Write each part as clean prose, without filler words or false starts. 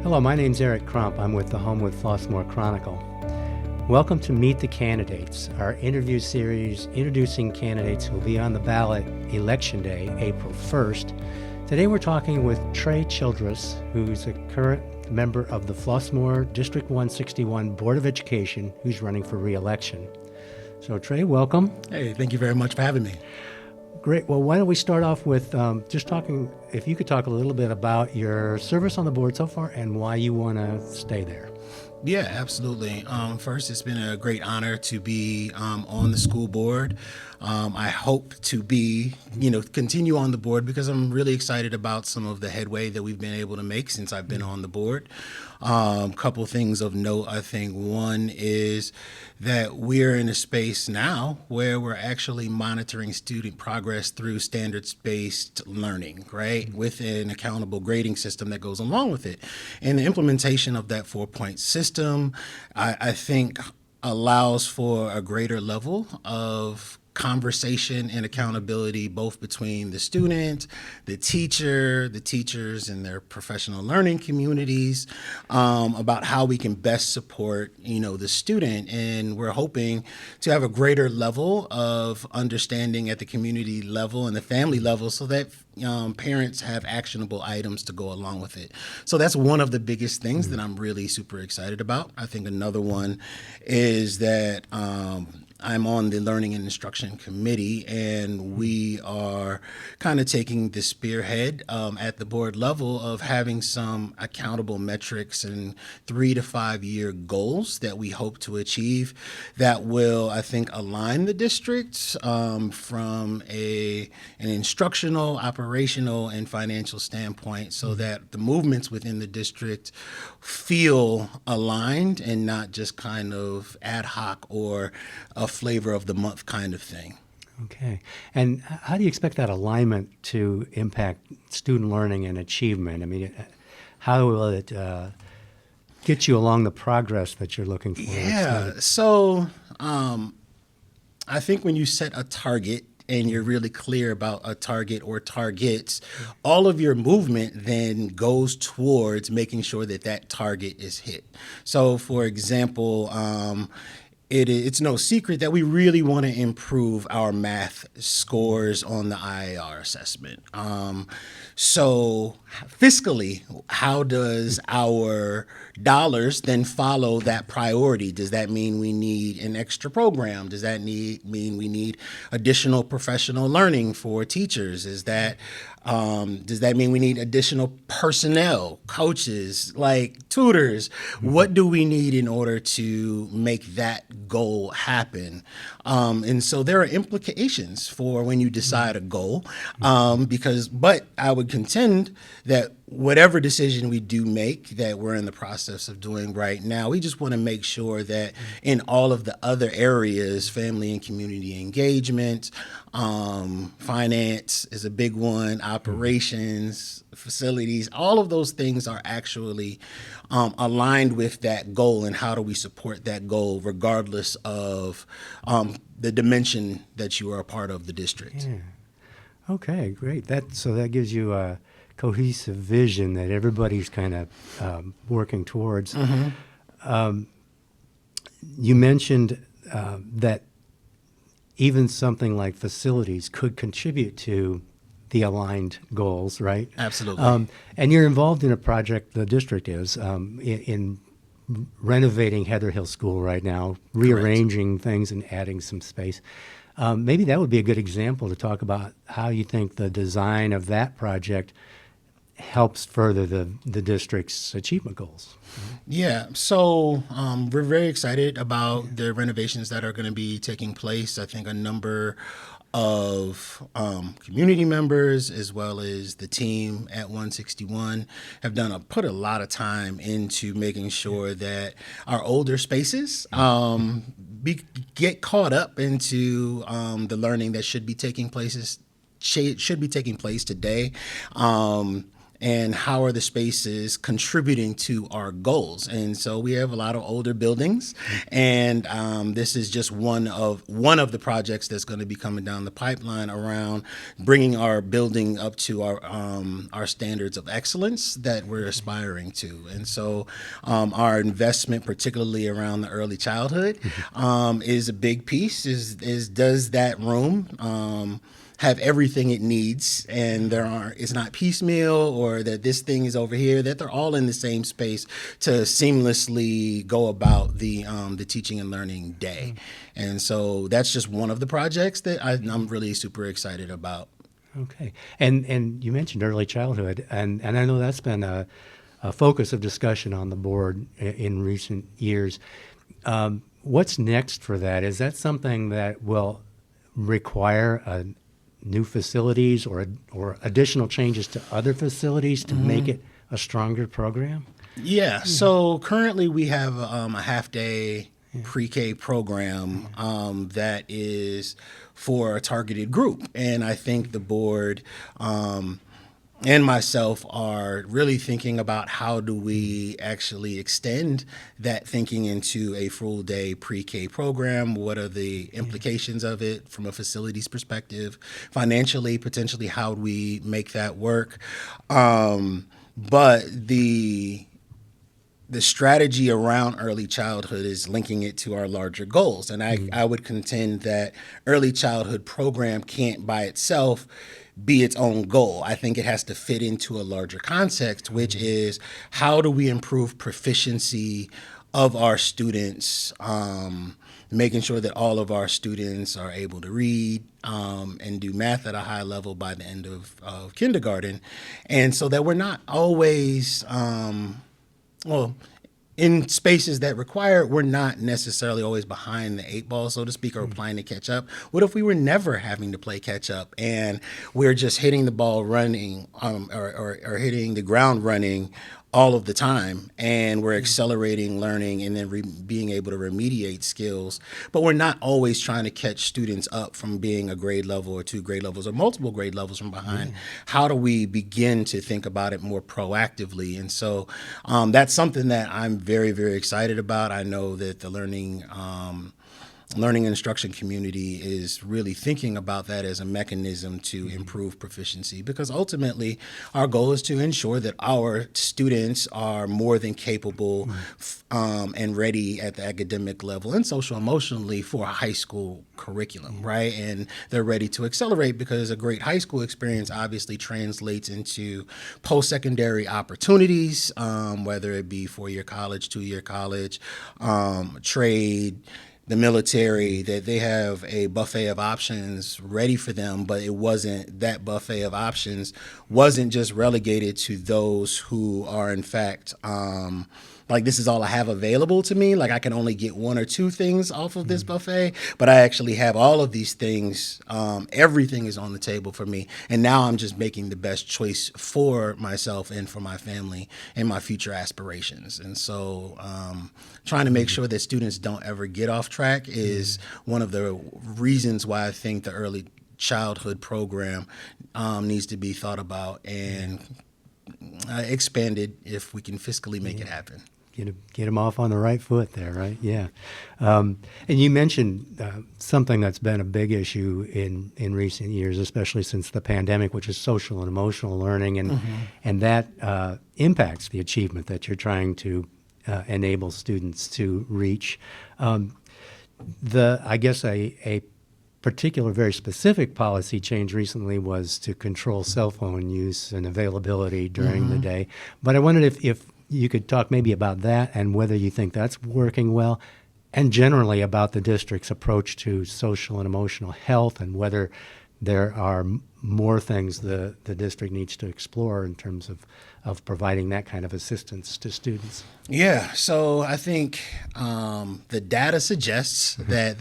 Hello, my name's Eric Crump. I'm with the Homewood-Flossmoor Chronicle. Welcome to Meet the Candidates, our interview series introducing candidates who will be on the ballot Election Day, April 1st. Today we're talking with Trey Childress, who's a current member of the Flossmoor District 161 Board of Education, who's running for re-election. So Trey, welcome. Hey, thank you very much for having me. Great. Well, why don't we start off with just talking, if you could talk a little bit about your service on the board so far and why you want to stay there. Yeah, absolutely. First, it's been a great honor to be on the school board. I hope to continue on the board because I'm really excited about some of the headway that we've been able to make since I've been on the board. Couple things of note, I think. One is that we're in a space now where we're actually monitoring student progress through standards-based learning, right? With an accountable grading system that goes along with it. And the implementation of that 4-point system, I think, allows for a greater level of conversation and accountability both between the student, the teacher, the teachers and their professional learning communities about how we can best support, the student. And we're hoping to have a greater level of understanding at the community level and the family level so that parents have actionable items to go along with it. So that's one of the biggest things that I'm really super excited about. I think another one is that I'm on the Learning and Instruction Committee, and we are kind of taking the spearhead at the board level of having some accountable metrics and 3 to 5 year goals that we hope to achieve that will, I think, align the districts from an instructional, operational, and financial standpoint so that the movements within the district feel aligned and not just kind of ad hoc or a flavor of the month kind of thing. Okay. And how do you expect that alignment to impact student learning and achievement? I mean, how will it get you along the progress that you're looking for? Yeah. So I think when you set a target and you're really clear about a target or targets, all of your movement then goes towards making sure that that target is hit. So, for example, it's no secret that we really want to improve our math scores on the IAR assessment. So fiscally, how does our dollars then follow that priority? Does that mean we need an extra program? Does that mean we need additional professional learning for teachers? Does that mean we need additional personnel, coaches, like tutors? What do we need in order to make that goal happen? And so there are implications for when you decide a goal, but I would contend that whatever decision we do make that we're in the process of doing right now, we just want to make sure that in all of the other areas, family and community engagement, finance is a big one, operations, facilities, all of those things are actually aligned with that goal and how do we support that goal regardless of the dimension that you are a part of the district. Yeah. Okay, great. So that gives you a cohesive vision that everybody's kind of working towards. You mentioned that even something like facilities could contribute to the aligned goals, right? Absolutely. And you're involved in a project, the district is, in renovating Heather Hill School right now, rearranging things and adding some space. Maybe that would be a good example to talk about how you think the design of that project helps further the district's achievement goals. Yeah, so we're very excited about the renovations that are going to be taking place. I think a number of community members as well as the team at 161 have put a lot of time into making sure that our older spaces get caught up into the learning that should be taking place today. and how are the spaces contributing to our goals. And so we have a lot of older buildings, and this is just one of the projects that's going to be coming down the pipeline around bringing our building up to our standards of excellence that we're aspiring to. And so our investment, particularly around the early childhood, is a big piece. Is does that room have everything it needs, and it's not piecemeal, or that this thing is over here, that they're all in the same space to seamlessly go about the teaching and learning day. And so that's just one of the projects that I'm really super excited about. Okay. And you mentioned early childhood, and I know that's been a focus of discussion on the board in recent years. What's next for that? Is that something that will require new facilities or additional changes to other facilities to make it a stronger program? Yeah. So currently we have a half-day pre-K program that is for a targeted group, and I think the board and myself are really thinking about how do we actually extend that thinking into a full day pre-K program. What are the implications of it from a facilities perspective? Financially, potentially, how do we make that work? But the strategy around early childhood is linking it to our larger goals. And I would contend that early childhood program can't by itself be its own goal. I think it has to fit into a larger context, which is how do we improve proficiency of our students, making sure that all of our students are able to read and do math at a high level by the end of kindergarten. And so that we're not always, in spaces that require it, we're not necessarily always behind the eight ball, so to speak, or playing to catch up. What if we were never having to play catch up and we're just hitting the ball running or hitting the ground running all of the time, and we're accelerating learning and then being able to remediate skills, but we're not always trying to catch students up from being a grade level or two grade levels or multiple grade levels from behind. How do we begin to think about it more proactively? And so that's something that I'm very, very excited about. I know that the learning and instruction community is really thinking about that as a mechanism to improve proficiency, because ultimately our goal is to ensure that our students are more than capable and ready at the academic level and social emotionally for a high school curriculum, right? And they're ready to accelerate, because a great high school experience obviously translates into post-secondary opportunities, whether it be four-year college, two-year college, trade, the military, that they have a buffet of options ready for them, but that buffet of options wasn't just relegated to those who are in fact like, this is all I have available to me. Like, I can only get one or two things off of this buffet, but I actually have all of these things. Everything is on the table for me. And now I'm just making the best choice for myself and for my family and my future aspirations. And so trying to make sure that students don't ever get off track is one of the reasons why I think the early childhood program needs to be thought about and expanded if we can fiscally make it happen. Get them off on the right foot there, right? Yeah. And you mentioned something that's been a big issue in recent years, especially since the pandemic, which is social and emotional learning, and that impacts the achievement that you're trying to enable students to reach. I guess a particular, very specific policy change recently was to control cell phone use and availability during the day. But I wondered if you could talk maybe about that and whether you think that's working well, and generally about the district's approach to social and emotional health, and whether there are more things the district needs to explore in terms of providing that kind of assistance to students. Yeah, so I think the data suggests that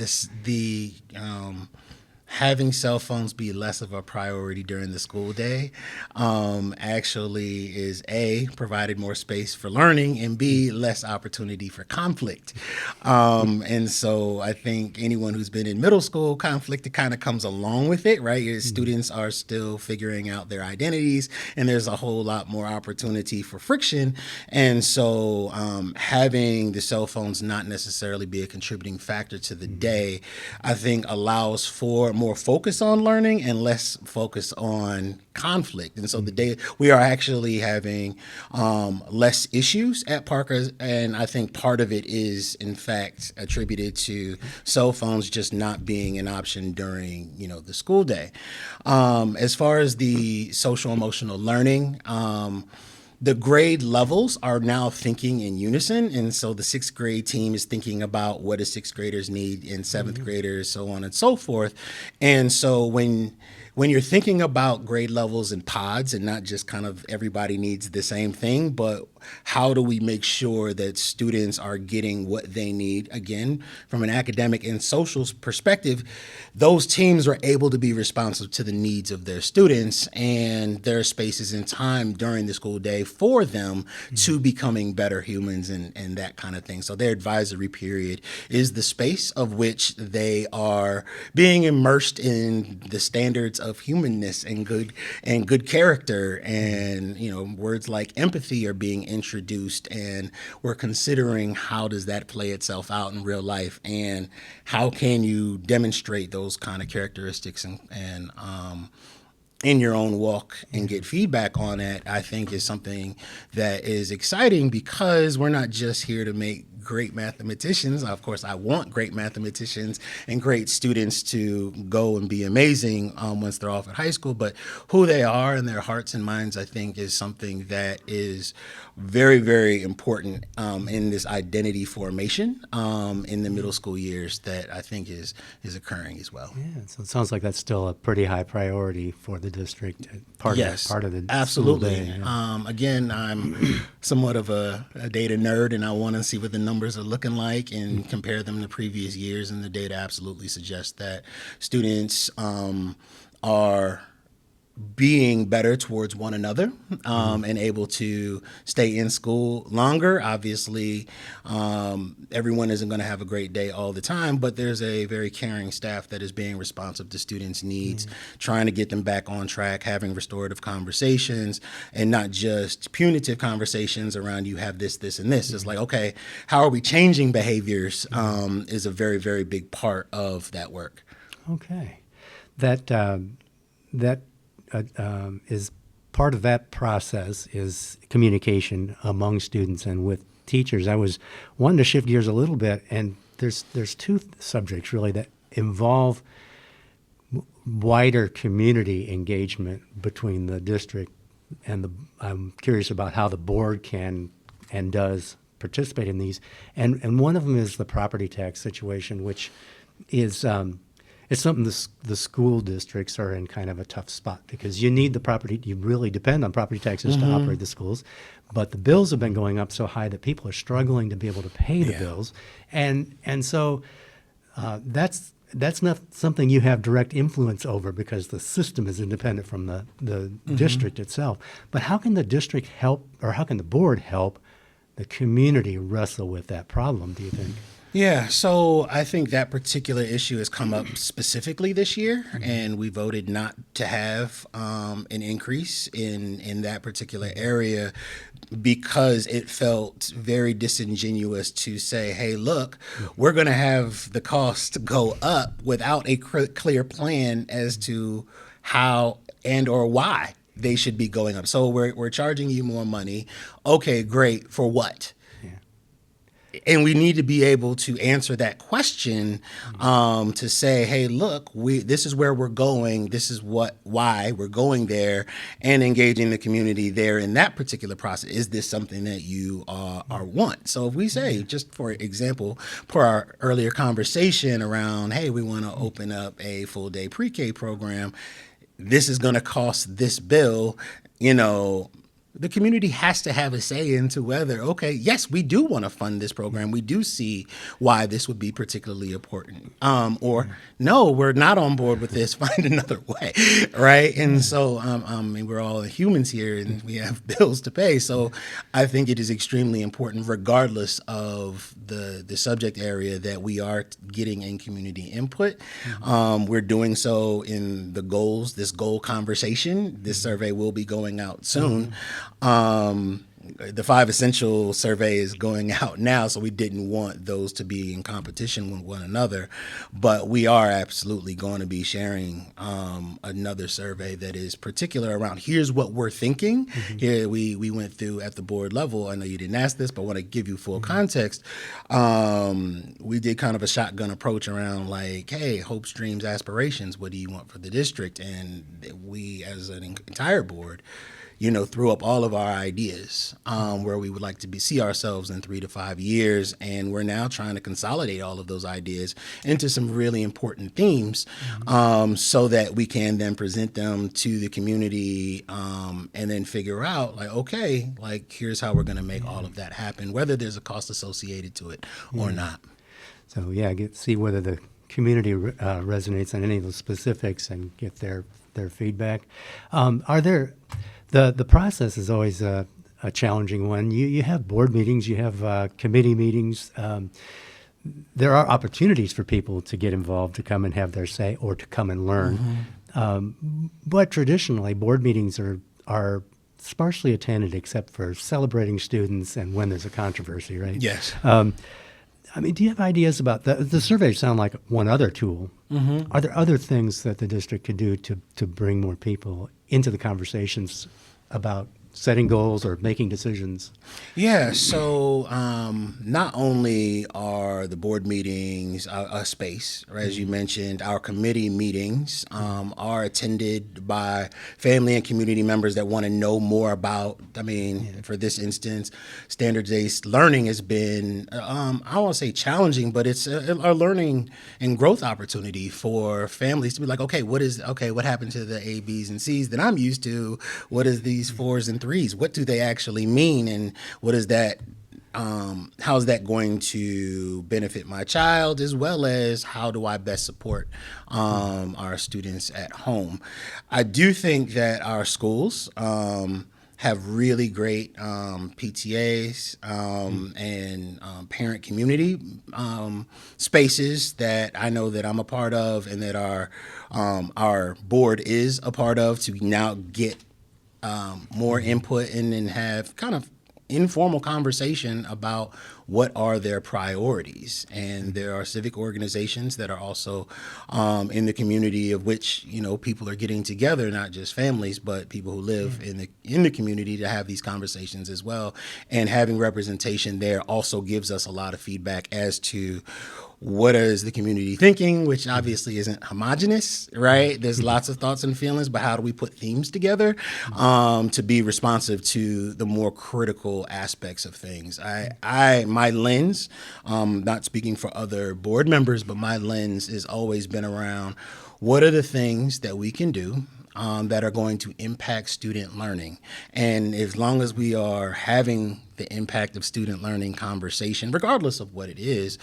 having cell phones be less of a priority during the school day actually is A, provided more space for learning, and B, less opportunity for conflict. And so I think anyone who's been in middle school, conflict, it kind of comes along with it, right? Your students are still figuring out their identities, and there's a whole lot more opportunity for friction. And so having the cell phones not necessarily be a contributing factor to the day, I think allows for more focus on learning and less focus on conflict. And so the day we are actually having less issues at Parker, and I think part of it is in fact attributed to cell phones just not being an option during the school day. As far as the social emotional learning, the grade levels are now thinking in unison. And so the sixth grade team is thinking about what do sixth graders need in seventh graders, so on and so forth. And so when you're thinking about grade levels and pods and not just kind of everybody needs the same thing, but how do we make sure that students are getting what they need? Again, from an academic and social perspective, those teams are able to be responsive to the needs of their students, and there are spaces and time during the school day for them to becoming better humans and that kind of thing. So their advisory period is the space of which they are being immersed in the standards of humanness and good character, and words like empathy are being introduced, and we're considering how does that play itself out in real life, and how can you demonstrate those kind of characteristics and in your own walk and get feedback on it. I think is something that is exciting, because we're not just here to make great mathematicians. Of course, I want great mathematicians and great students to go and be amazing once they're off at high school, but who they are and their hearts and minds, I think, is something that is very, very important in this identity formation in the middle school years that I think is occurring as well. Yeah, so it sounds like that's still a pretty high priority for the district. Yes, part of the absolutely. School day, yeah. Again, I'm somewhat of a data nerd, and I want to see what the numbers are looking like and compare them to previous years. And the data absolutely suggests that students are being better towards one another and able to stay in school longer. Obviously, everyone isn't going to have a great day all the time, but there's a very caring staff that is being responsive to students' needs, trying to get them back on track, having restorative conversations, and not just punitive conversations around you have this, this, and this. It's like, okay, how are we changing behaviors is a very, very big part of that work. Okay. That is part of that process is communication among students and with teachers. I was wanting to shift gears a little bit, and there's two subjects really that involve wider community engagement between the district and I'm curious about how the board can and does participate in these. And one of them is the property tax situation, which is it's something the school districts are in kind of a tough spot, because you need the property. You really depend on property taxes to operate the schools, but the bills have been going up so high that people are struggling to be able to pay the bills, and so that's not something you have direct influence over, because the system is independent from the district itself. But how can the district help, or how can the board help the community wrestle with that problem, do you think? Yeah, so I think that particular issue has come up specifically this year, and we voted not to have an increase in that particular area, because it felt very disingenuous to say, hey, look, we're going to have the cost go up without a clear plan as to how and or why they should be going up. So we're charging you more money. Okay, great. For what? And we need to be able to answer that question to say, hey, look, this is where we're going. This is why we're going there, and engaging the community there in that particular process. Is this something that you are want? So if we say, just for example, per our earlier conversation around, hey, we want to open up a full day pre-K program. This is going to cost this bill, the community has to have a say into whether, okay, yes, we do want to fund this program. We do see why this would be particularly important. Or no, we're not on board with this. Find another way, right? And so, I mean, we're all humans here, and we have bills to pay. So, I think it is extremely important, regardless of the subject area, that we are getting in community input. We're doing so in the goals. This goal conversation. This survey will be going out soon. The 5 Essential survey is going out now, so we didn't want those to be in competition with one another. But we are absolutely going to be sharing another survey that is particular around here's what we're thinking. Here we went through at the board level. I know you didn't ask this, but I want to give you full context. We did kind of a shotgun approach around like, hey, hopes, dreams, aspirations. What do you want for the district? And we, as an entire board, threw up all of our ideas where we would like to see ourselves in 3 to 5 years. And we're now trying to consolidate all of those ideas into some really important themes so that we can then present them to the community and then figure out like, okay, like here's how we're going to make all of that happen, whether there's a cost associated to it or not. So see whether the community resonates on any of the specifics and get their feedback. The process is always a challenging one. You have board meetings, you have committee meetings. There are opportunities for people to get involved, to come and have their say, or to come and learn. But traditionally, board meetings are sparsely attended, except for celebrating students and when there's a controversy, right? Yes. I mean, do you have ideas about the surveys? Sound like one other tool. Are there other things that the district could do to bring more people into the conversations about setting goals or making decisions? Yeah, so not only are the board meetings a space, right, as you mentioned, our committee meetings are attended by family and community members that want to know more about, for this instance, standards-based learning has been, I won't say challenging, but it's a learning and growth opportunity for families to be like, okay, what happened to the A, B's, and C's that I'm used to? What is these 4s and 3s? What do they actually mean, and what is that? How is that going to benefit my child, as well as how do I best support our students at home? I do think that our schools have really great PTAs and parent community spaces that I know that I'm a part of, and that our board is a part of, to now get more input and then have kind of informal conversation about what are their priorities. And there are civic organizations that are also in the community, of which people are getting together, not just families, but people who live in the community, to have these conversations as well. And having representation there also gives us a lot of feedback as to what is the community thinking, which obviously isn't homogenous, right? There's lots of thoughts and feelings, but how do we put themes together to be responsive to the more critical aspects of things? My lens, not speaking for other board members, but my lens has always been around what are the things that we can do that are going to impact student learning. And as long as we are having the impact of student learning conversation, regardless of what it is,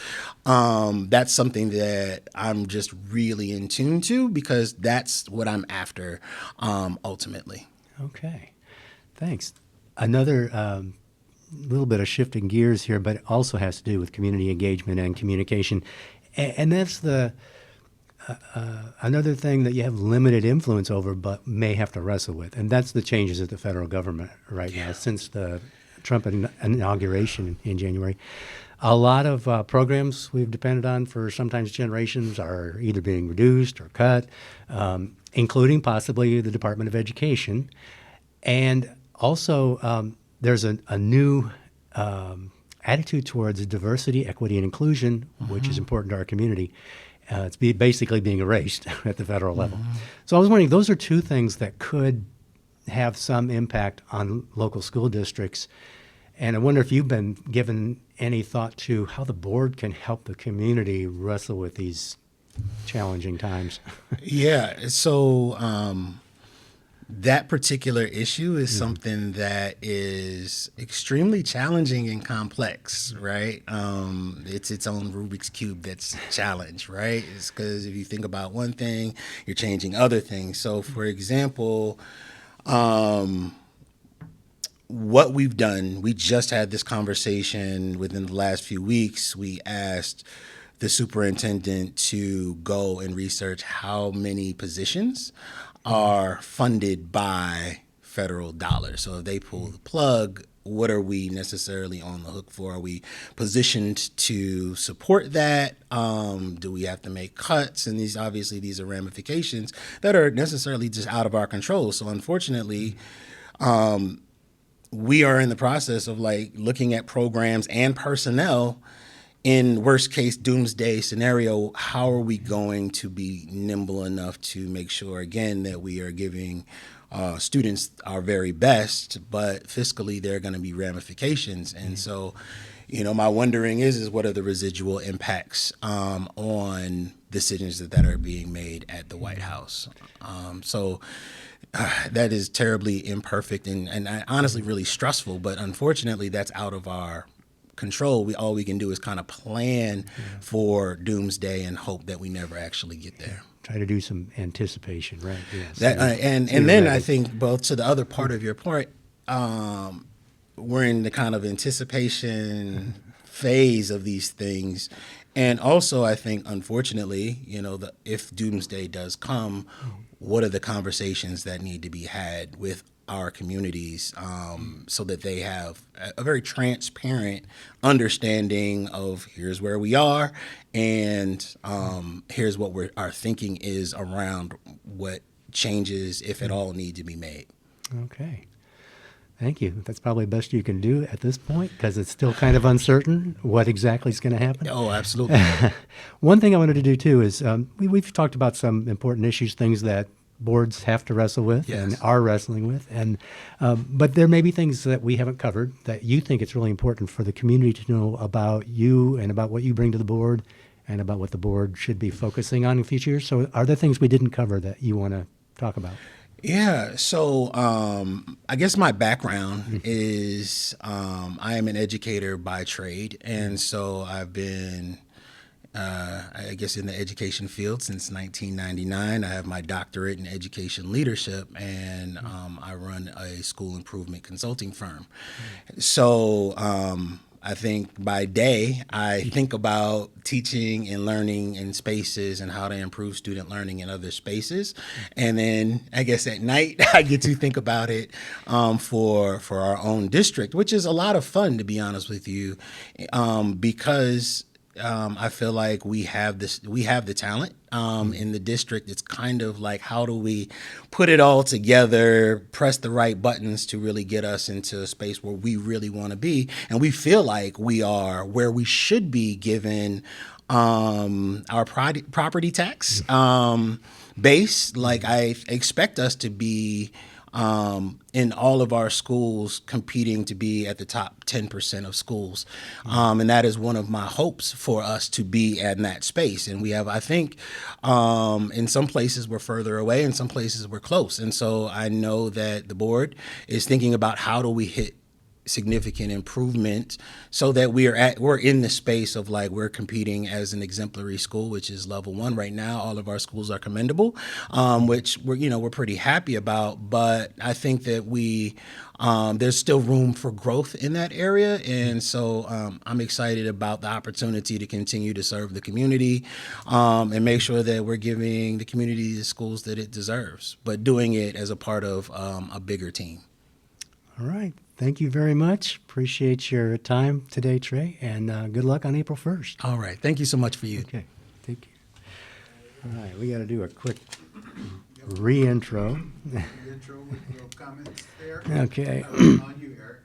that's something that I'm just really in tune to, because that's what I'm after ultimately. Okay, thanks. Another little bit of shifting gears here, but it also has to do with community engagement and communication. And that's another thing that you have limited influence over, but may have to wrestle with, and that's the changes at the federal government right now since the Trump inauguration in January. A lot of programs we've depended on for sometimes generations are either being reduced or cut, including possibly the Department of Education. And also there's a new attitude towards diversity, equity, and inclusion, which is important to our community. It's basically being erased at the federal level. So I was wondering, those are two things that could have some impact on local school districts. And I wonder if you've been given any thought to how the board can help the community wrestle with these challenging times. Yeah, so That particular issue is something that is extremely challenging and complex, right? It's its own Rubik's Cube that's challenged, right? It's because if you think about one thing, you're changing other things. So, for example, what we've done, we just had this conversation within the last few weeks. We asked the superintendent to go and research how many positions are funded by federal dollars. So if they pull the plug, what are we necessarily on the hook for? Are we positioned to support that? Do we have to make cuts? And these are ramifications that are necessarily just out of our control. So unfortunately, we are in the process of like looking at programs and personnel in worst case doomsday scenario. How are we going to be nimble enough to make sure, again, that we are giving students our very best, but fiscally there are going to be ramifications. And so, my wondering is what are the residual impacts on decisions that are being made at the White House? That is terribly imperfect and honestly really stressful, but unfortunately that's out of our control. All we can do is kind of plan for doomsday and hope that we never actually get there. Try to do some anticipation, right? Yes. And then I think both to the other part of your point, we're in the kind of anticipation phase of these things. And also, I think, unfortunately, if doomsday does come, what are the conversations that need to be had with our communities so that they have a very transparent understanding of here's where we are and here's what our thinking is around what changes, if at all, need to be made. Okay. Thank you. That's probably the best you can do at this point because it's still kind of uncertain what exactly is going to happen. Oh, absolutely. One thing I wanted to do, too, is we've talked about some important issues, things that boards have to wrestle with and are wrestling with. But there may be things that we haven't covered that you think it's really important for the community to know about you and about what you bring to the board and about what the board should be focusing on in future years. So are there things we didn't cover that you want to talk about? Yeah, so I guess my background is I am an educator by trade, and so I've been, I guess, in the education field since 1999. I have my doctorate in education leadership, and I run a school improvement consulting firm. So I think by day, I think about teaching and learning in spaces and how to improve student learning in other spaces. And then I guess at night, I get to think about it for our own district, which is a lot of fun, to be honest with you, because I feel like we have the talent in the district. It's kind of like, how do we put it all together, press the right buttons to really get us into a space where we really want to be, and we feel like we are where we should be given our property tax base. Like, I expect us to be in all of our schools competing to be at the top 10% of schools. And that is one of my hopes for us to be in that space. And we have, I think, in some places we're further away, in some places we're close. And so I know that the board is thinking about how do we hit significant improvement so that we're in the space of like we're competing as an exemplary school, which is level 1 right now. All of our schools are commendable, which we're pretty happy about. But I think that there's still room for growth in that area, and so I'm excited about the opportunity to continue to serve the community and make sure that we're giving the community the schools that it deserves, but doing it as a part of a bigger team. All right. Thank you very much. Appreciate your time today, Trey, and good luck on April 1st. All right. Thank you so much for you. Okay. Thank you. All right. We got to do a quick re-intro. Intro with little comments there. Okay. On you, Eric.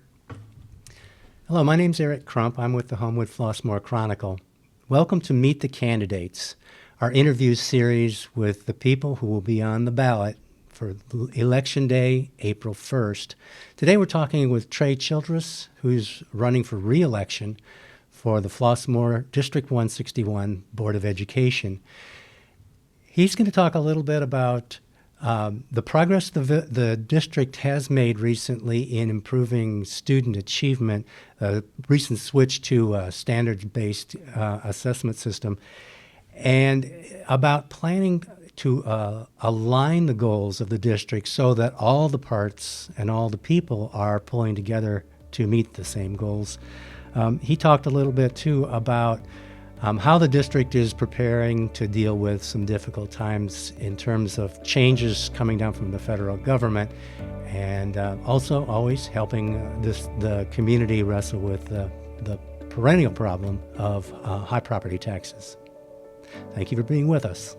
Hello, my name's Eric Crump. I'm with the Homewood-Flossmoor Chronicle. Welcome to Meet the Candidates, our interview series with the people who will be on the ballot for Election Day, April 1st. Today we're talking with Trey Childress, who's running for re-election for the Flossmoor District 161 Board of Education. He's going to talk a little bit about The progress the district has made recently in improving student achievement, recent switch to a standards-based assessment system, and about planning to align the goals of the district so that all the parts and all the people are pulling together to meet the same goals. He talked a little bit too about how the district is preparing to deal with some difficult times in terms of changes coming down from the federal government, and also always helping the community wrestle with the perennial problem of high property taxes. Thank you for being with us.